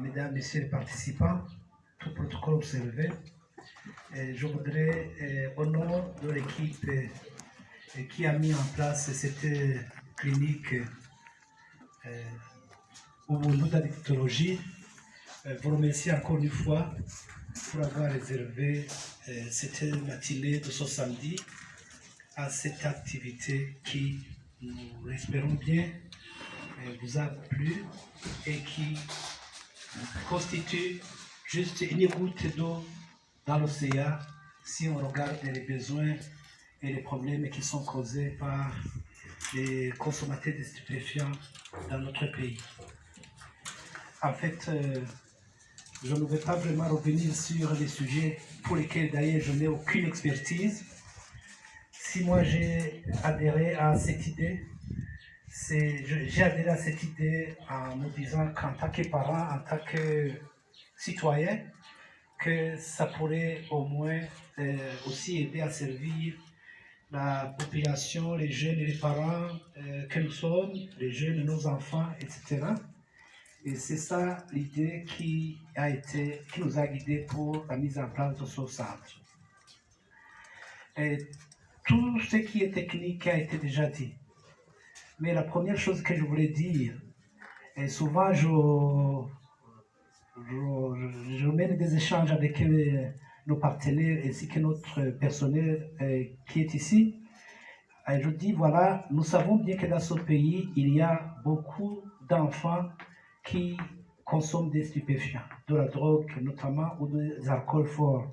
Mesdames, Messieurs les participants, tout protocole observé, je voudrais, au nom de l'équipe qui a mis en place cette clinique Ubuntu d'addictologie, vous remercier encore une fois pour avoir réservé cette matinée de ce samedi à cette activité qui, nous l'espérons bien, vous a plu et qui constitue juste une goutte d'eau dans l'océan si on regarde les besoins et les problèmes qui sont causés par les consommateurs de stupéfiants dans notre pays. En fait, je ne vais pas vraiment revenir sur les sujets pour lesquels d'ailleurs je n'ai aucune expertise. Si moi j'ai adhéré à cette idée, j'ai adhéré à cette idée en me disant qu'en tant que parent, en tant que citoyen, que ça pourrait au moins aussi aider à servir la population, les jeunes et les parents que nous sommes, les jeunes, nos enfants, etc. Et c'est ça l'idée qui nous a guidés pour la mise en place de ce centre. Et tout ce qui est technique a été déjà dit. Mais la première chose que je voulais dire, et souvent je mène des échanges avec nos partenaires ainsi que notre personnel qui est ici. Et je dis, voilà, nous savons bien que dans ce pays, il y a beaucoup d'enfants qui consomment des stupéfiants, de la drogue notamment ou des alcools forts.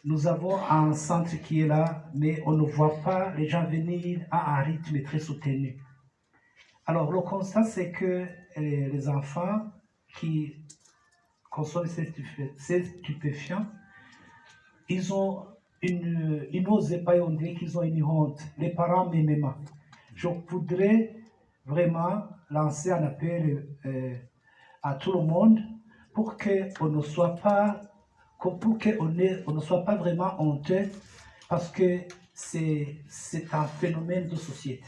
Nous avons un centre qui est là, mais on ne voit pas les gens venir à un rythme très soutenu. Alors le constat, c'est que les enfants qui consomment ces stupéfiants, ils n'osent pas, on dirait qu'ils ont une honte, les parents même. Je voudrais vraiment lancer un appel à tout le monde pour qu'on ne soit pas vraiment honteux, parce que c'est un phénomène de société.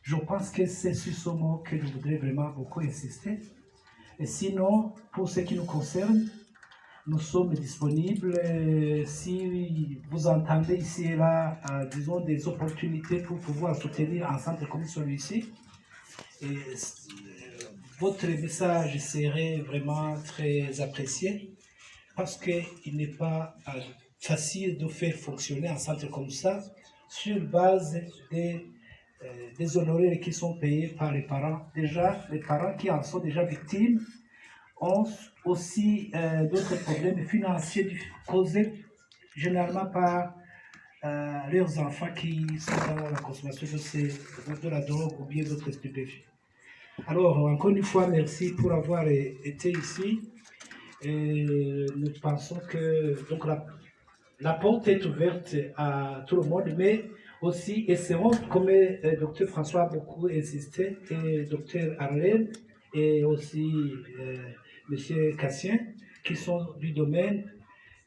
Je pense que c'est sur ce mot que je voudrais vraiment beaucoup insister. Et sinon, pour ce qui nous concerne, nous sommes disponibles. Si vous entendez ici et là, disons, des opportunités pour pouvoir soutenir un centre comme celui-ci, votre message serait vraiment très apprécié, parce qu'il n'est pas facile de faire fonctionner un centre comme ça sur base des honoraires qui sont payés par les parents. Déjà, les parents qui en sont déjà victimes ont aussi d'autres problèmes financiers causés généralement par leurs enfants qui sont dans la consommation de la drogue ou bien d'autres stupéfiants. Alors, encore une fois, merci pour avoir été ici. Et nous pensons que donc, la porte est ouverte à tout le monde, mais aussi essayons, comme le docteur François a beaucoup insisté, et docteur Arlène, et aussi monsieur Cassien, qui sont du domaine,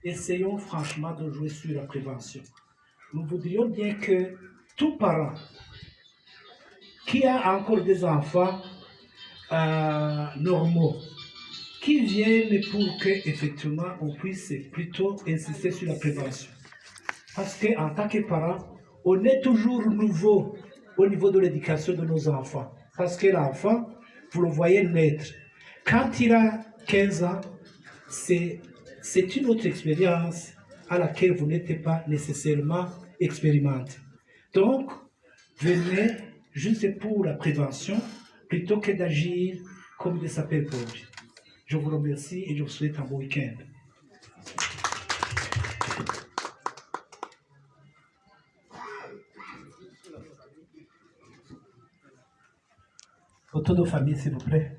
essayons franchement de jouer sur la prévention. Nous voudrions bien que tout parent qui a encore des enfants normaux, qui viennent pour qu'effectivement on puisse plutôt insister sur la prévention. Parce qu'en tant que parents, on est toujours nouveau au niveau de l'éducation de nos enfants. Parce que l'enfant, vous le voyez naître. Quand il a 15 ans, c'est une autre expérience à laquelle vous n'êtes pas nécessairement expérimenté. Donc, venez juste pour la prévention, plutôt que d'agir comme des sapeurs-pompiers. Je vous remercie et je vous souhaite un bon week-end. Photo de famille, s'il vous plaît.